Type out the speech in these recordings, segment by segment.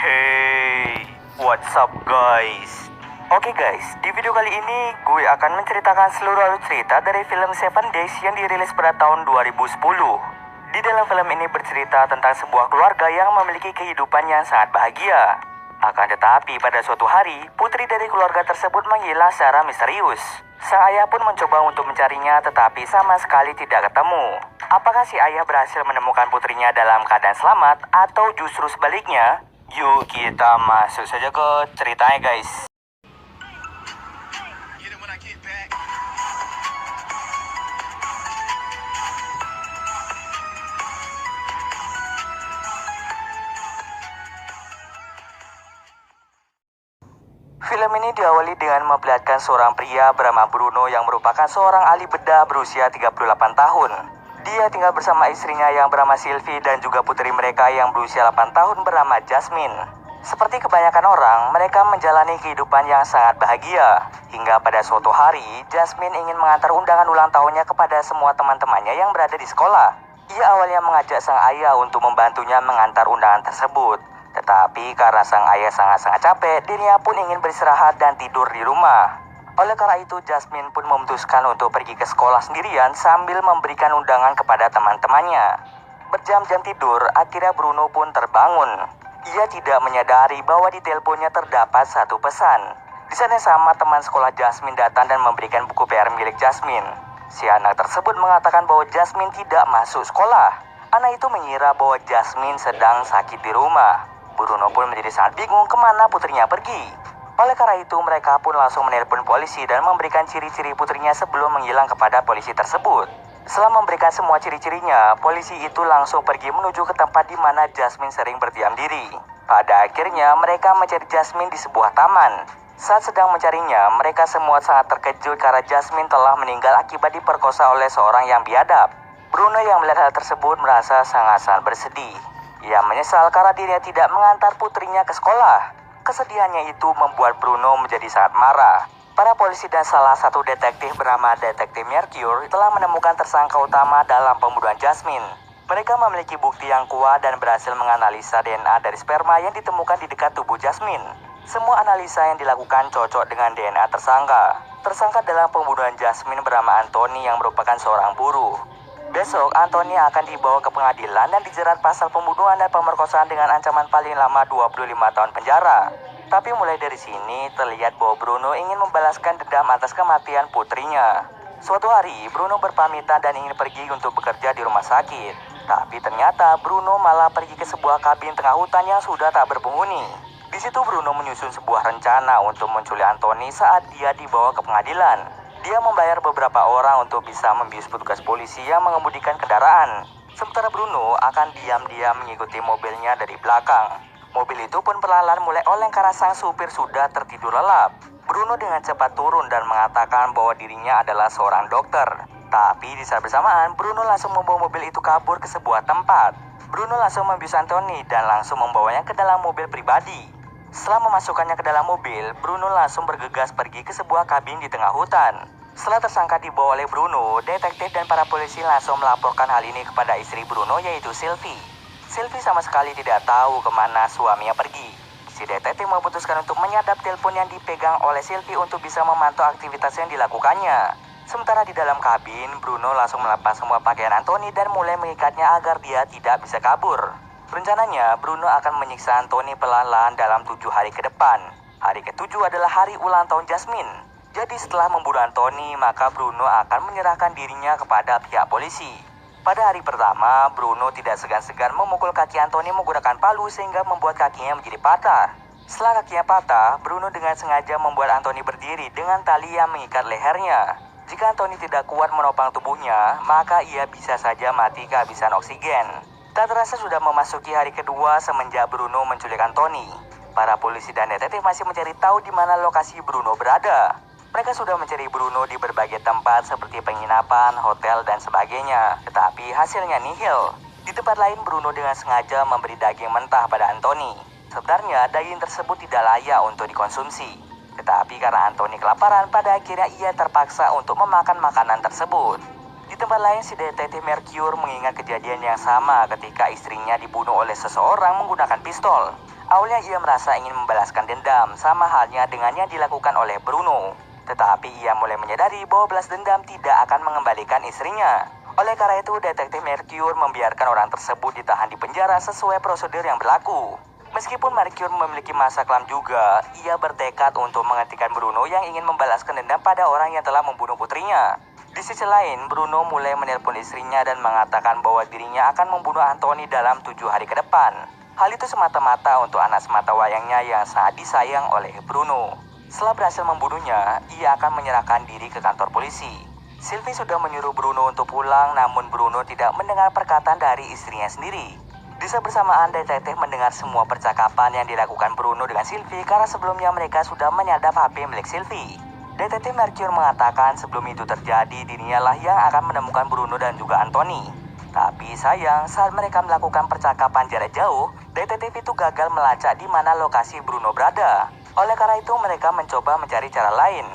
Hey, what's up guys? Oke guys, di video kali ini gue akan menceritakan seluruh alur cerita dari film Seven Days yang dirilis pada tahun 2010. Di dalam film ini bercerita tentang sebuah keluarga yang memiliki kehidupan yang sangat bahagia. Akan tetapi pada suatu hari, putri dari keluarga tersebut menghilang secara misterius. Sang ayah pun mencoba untuk mencarinya tetapi sama sekali tidak ketemu. Apakah si ayah berhasil menemukan putrinya dalam keadaan selamat atau justru sebaliknya? Yuk kita masuk saja ke ceritanya guys. Film ini diawali dengan memperlihatkan seorang pria bernama Bruno yang merupakan seorang ahli bedah berusia 38 tahun. Dia tinggal bersama istrinya yang bernama Sylvie dan juga putri mereka yang berusia 8 tahun bernama Jasmine. Seperti kebanyakan orang, mereka menjalani kehidupan yang sangat bahagia. Hingga pada suatu hari, Jasmine ingin mengantar undangan ulang tahunnya kepada semua teman-temannya yang berada di sekolah. Ia awalnya mengajak sang ayah untuk membantunya mengantar undangan tersebut. Tetapi karena sang ayah sangat-sangat capek, dirinya pun ingin beristirahat dan tidur di rumah. Oleh karena itu, Jasmine pun memutuskan untuk pergi ke sekolah sendirian sambil memberikan undangan kepada teman-temannya. Berjam-jam tidur, akhirnya Bruno pun terbangun. Ia tidak menyadari bahwa di teleponnya terdapat satu pesan. Di saat yang sama, teman sekolah Jasmine datang dan memberikan buku PR milik Jasmine. Si anak tersebut mengatakan bahwa Jasmine tidak masuk sekolah. Anak itu mengira bahwa Jasmine sedang sakit di rumah. Bruno pun menjadi sangat bingung kemana putrinya pergi. Oleh karena itu, mereka pun langsung menelpon polisi dan memberikan ciri-ciri putrinya sebelum menghilang kepada polisi tersebut. Setelah memberikan semua ciri-cirinya, polisi itu langsung pergi menuju ke tempat di mana Jasmine sering berdiam diri. Pada akhirnya, mereka mencari Jasmine di sebuah taman. Saat sedang mencarinya, mereka semua sangat terkejut karena Jasmine telah meninggal akibat diperkosa oleh seorang yang biadab. Bruno yang melihat hal tersebut merasa sangat-sangat bersedih. Ia menyesal karena dirinya tidak mengantar putrinya ke sekolah. Kesedihannya itu membuat Bruno menjadi sangat marah. Para polisi dan salah satu detektif bernama Detektif Mercure telah menemukan tersangka utama dalam pembunuhan Jasmine. Mereka memiliki bukti yang kuat dan berhasil menganalisa DNA dari sperma yang ditemukan di dekat tubuh Jasmine. Semua analisa yang dilakukan cocok dengan DNA tersangka. Tersangka dalam pembunuhan Jasmine bernama Anthony yang merupakan seorang buruh. Besok, Anthony akan dibawa ke pengadilan dan dijerat pasal pembunuhan dan pemerkosaan dengan ancaman paling lama 25 tahun penjara. Tapi mulai dari sini, terlihat bahwa Bruno ingin membalaskan dendam atas kematian putrinya. Suatu hari, Bruno berpamitan dan ingin pergi untuk bekerja di rumah sakit. Tapi ternyata Bruno malah pergi ke sebuah kabin tengah hutan yang sudah tak berpenghuni. Di situ Bruno menyusun sebuah rencana untuk menculik Anthony saat dia dibawa ke pengadilan. Dia membayar beberapa orang untuk bisa membius petugas polisi yang mengemudikan kendaraan. Sementara Bruno akan diam-diam mengikuti mobilnya dari belakang. Mobil itu pun perlahan mulai oleng karena sang supir sudah tertidur lelap. Bruno dengan cepat turun dan mengatakan bahwa dirinya adalah seorang dokter. Tapi di saat bersamaan, Bruno langsung membawa mobil itu kabur ke sebuah tempat. Bruno langsung membius Anthony dan langsung membawanya ke dalam mobil pribadi. Setelah memasukkannya ke dalam mobil, Bruno langsung bergegas pergi ke sebuah kabin di tengah hutan. Setelah tersangka dibawa oleh Bruno, detektif dan para polisi langsung melaporkan hal ini kepada istri Bruno yaitu Sylvie. Sylvie sama sekali tidak tahu kemana suaminya pergi. Si detektif memutuskan untuk menyadap telepon yang dipegang oleh Sylvie untuk bisa memantau aktivitas yang dilakukannya. Sementara di dalam kabin, Bruno langsung melepas semua pakaian Anthony dan mulai mengikatnya agar dia tidak bisa kabur. Rencananya, Bruno akan menyiksa Anthony pelan-pelan dalam 7 hari ke depan. Hari ke-7 adalah hari ulang tahun Jasmine. Jadi setelah membunuh Anthony, maka Bruno akan menyerahkan dirinya kepada pihak polisi. Pada hari pertama, Bruno tidak segan-segan memukul kaki Anthony menggunakan palu sehingga membuat kakinya menjadi patah. Setelah kakinya patah, Bruno dengan sengaja membuat Anthony berdiri dengan tali yang mengikat lehernya. Jika Anthony tidak kuat menopang tubuhnya, maka ia bisa saja mati kehabisan oksigen. Tak terasa sudah memasuki hari kedua semenjak Bruno menculik Anthony. Para polisi dan detektif masih mencari tahu di mana lokasi Bruno berada. Mereka sudah mencari Bruno di berbagai tempat seperti penginapan, hotel, dan sebagainya. Tetapi hasilnya nihil. Di tempat lain, Bruno dengan sengaja memberi daging mentah pada Anthony. Sebenarnya, daging tersebut tidak layak untuk dikonsumsi. Tetapi karena Anthony kelaparan, pada akhirnya ia terpaksa untuk memakan makanan tersebut. Di tempat lain, si detektif Mercure mengingat kejadian yang sama ketika istrinya dibunuh oleh seseorang menggunakan pistol. Awalnya ia merasa ingin membalaskan dendam, sama halnya dengan yang dilakukan oleh Bruno. Tetapi ia mulai menyadari bahwa balas dendam tidak akan mengembalikan istrinya. Oleh karena itu, detektif Mercure membiarkan orang tersebut ditahan di penjara sesuai prosedur yang berlaku. Meskipun Mercure memiliki masa kelam juga, ia bertekad untuk menghentikan Bruno yang ingin membalaskan dendam pada orang yang telah membunuh putrinya. Di sisi lain, Bruno mulai menelpon istrinya dan mengatakan bahwa dirinya akan membunuh Anthony dalam 7 hari ke depan. Hal itu semata-mata untuk anak sematawayangnya yang sangat disayang oleh Bruno. Setelah berhasil membunuhnya, ia akan menyerahkan diri ke kantor polisi. Sylvie sudah menyuruh Bruno untuk pulang, namun Bruno tidak mendengar perkataan dari istrinya sendiri. Di saat bersamaan, detektif mendengar semua percakapan yang dilakukan Bruno dengan Sylvie karena sebelumnya mereka sudah menyadap HP milik Sylvie. Detektif Mercure mengatakan sebelum itu terjadi, dirinya lah yang akan menemukan Bruno dan juga Anthony. Tapi sayang, saat mereka melakukan percakapan jarak jauh, detektif itu gagal melacak di mana lokasi Bruno berada. Oleh karena itu, mereka mencoba mencari cara lain.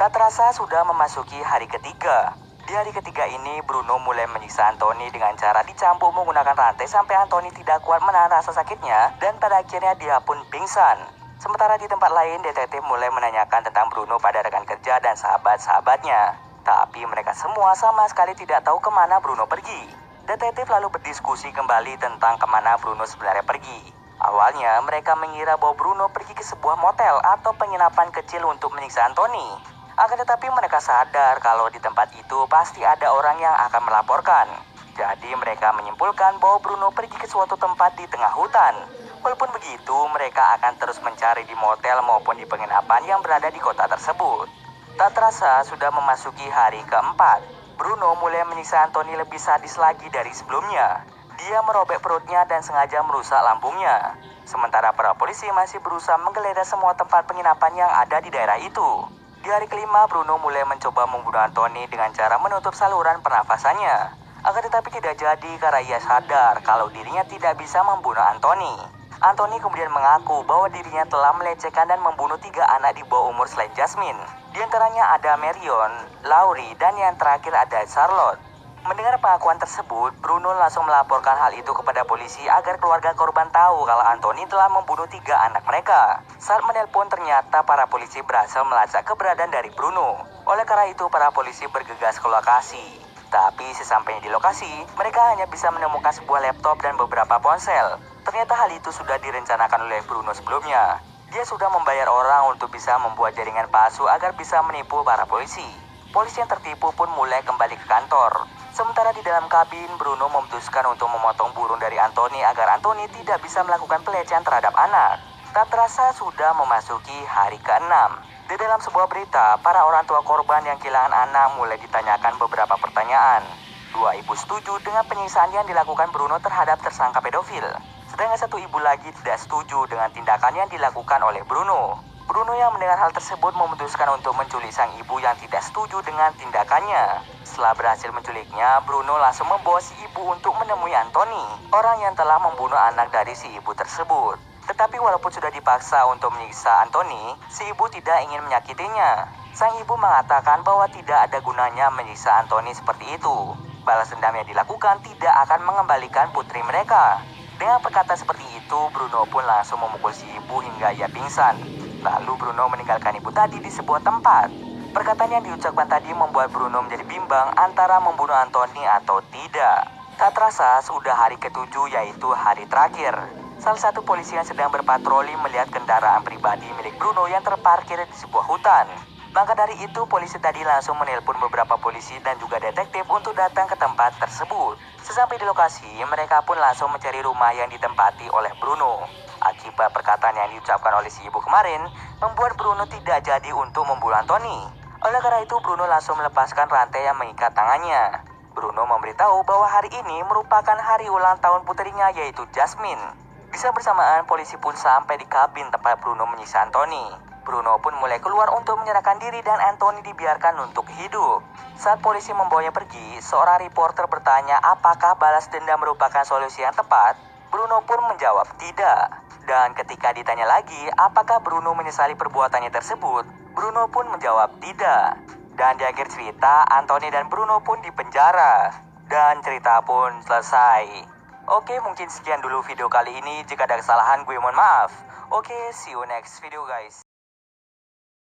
Tak terasa sudah memasuki hari ketiga. Di hari ketiga ini, Bruno mulai menyiksa Anthony dengan cara dicambuk menggunakan rantai sampai Anthony tidak kuat menahan rasa sakitnya dan pada akhirnya dia pun pingsan. Sementara di tempat lain, detektif mulai menanyakan tentang Bruno pada rekan kerja dan sahabat-sahabatnya. Tapi mereka semua sama sekali tidak tahu kemana Bruno pergi. Detektif lalu berdiskusi kembali tentang kemana Bruno sebenarnya pergi. Awalnya, mereka mengira bahwa Bruno pergi ke sebuah motel atau penginapan kecil untuk menyiksa Anthony. Akan tetapi mereka sadar kalau di tempat itu pasti ada orang yang akan melaporkan. Jadi mereka menyimpulkan bahwa Bruno pergi ke suatu tempat di tengah hutan. Walaupun begitu, mereka akan terus mencari di motel maupun di penginapan yang berada di kota tersebut. Tak terasa sudah memasuki hari keempat. Bruno mulai menyiksa Anthony lebih sadis lagi dari sebelumnya. Dia merobek perutnya dan sengaja merusak lambungnya. Sementara para polisi masih berusaha menggeledah semua tempat penginapan yang ada di daerah itu. Di hari kelima, Bruno mulai mencoba membunuh Anthony dengan cara menutup saluran pernafasannya. Akan tetapi tidak jadi karena ia sadar kalau dirinya tidak bisa membunuh Anthony. Anthony kemudian mengaku bahwa dirinya telah melecehkan dan membunuh 3 anak di bawah umur selain Jasmine. Di antaranya ada Marion, Laurie, dan yang terakhir ada Charlotte. Mendengar pengakuan tersebut, Bruno langsung melaporkan hal itu kepada polisi agar keluarga korban tahu kalau Anthony telah membunuh 3 anak mereka. Saat menelpon, ternyata para polisi berhasil melacak keberadaan dari Bruno. Oleh karena itu, para polisi bergegas ke lokasi. Tapi sesampainya di lokasi, mereka hanya bisa menemukan sebuah laptop dan beberapa ponsel. Ternyata hal itu sudah direncanakan oleh Bruno sebelumnya. Dia sudah membayar orang untuk bisa membuat jaringan palsu agar bisa menipu para polisi. Polisi yang tertipu pun mulai kembali ke kantor. Sementara di dalam kabin, Bruno memutuskan untuk memotong burung dari Anthony agar Anthony tidak bisa melakukan pelecehan terhadap anak. Tak terasa sudah memasuki hari ke-6. Di dalam sebuah berita, para orang tua korban yang kehilangan anak mulai ditanyakan beberapa pertanyaan. 2 ibu setuju dengan penyiksaan yang dilakukan Bruno terhadap tersangka pedofil. Sedangkan 1 ibu lagi tidak setuju dengan tindakan yang dilakukan oleh Bruno. Bruno yang mendengar hal tersebut memutuskan untuk menculik sang ibu yang tidak setuju dengan tindakannya. Setelah berhasil menculiknya, Bruno langsung membawa si ibu untuk menemui Anthony, orang yang telah membunuh anak dari si ibu tersebut. Tetapi walaupun sudah dipaksa untuk menyiksa Anthony, si ibu tidak ingin menyakitinya. Sang ibu mengatakan bahwa tidak ada gunanya menyiksa Anthony seperti itu. Balas dendam yang dilakukan tidak akan mengembalikan putri mereka. Dengan perkataan seperti itu, Bruno pun langsung memukul si ibu hingga ia pingsan. Lalu Bruno meninggalkan ibu tadi di sebuah tempat. Perkataan yang diucapkan tadi membuat Bruno menjadi bimbang antara membunuh Anthony atau tidak. Tak terasa sudah hari ke-7, yaitu hari terakhir. Salah satu polisi yang sedang berpatroli melihat kendaraan pribadi milik Bruno yang terparkir di sebuah hutan. Maka dari itu, polisi tadi langsung menelpon beberapa polisi dan juga detektif untuk datang ke tempat tersebut. Sesampai di lokasi, mereka pun langsung mencari rumah yang ditempati oleh Bruno. Akibat perkataan yang diucapkan oleh si ibu kemarin, membuat Bruno tidak jadi untuk membunuh Anthony. Oleh karena itu, Bruno langsung melepaskan rantai yang mengikat tangannya. Bruno memberitahu bahwa hari ini merupakan hari ulang tahun putrinya, yaitu Jasmine. Bisa bersamaan, polisi pun sampai di kabin tempat Bruno menyiksa Anthony. Bruno pun mulai keluar untuk menyerahkan diri dan Anthony dibiarkan untuk hidup. Saat polisi membawanya pergi, seorang reporter bertanya apakah balas dendam merupakan solusi yang tepat. Bruno pun menjawab tidak. Dan ketika ditanya lagi apakah Bruno menyesali perbuatannya tersebut, Bruno pun menjawab tidak. Dan di akhir cerita, Anthony dan Bruno pun dipenjara. Dan cerita pun selesai. Oke, mungkin sekian dulu video kali ini. Jika ada kesalahan gue mohon maaf. Oke, see you next video guys.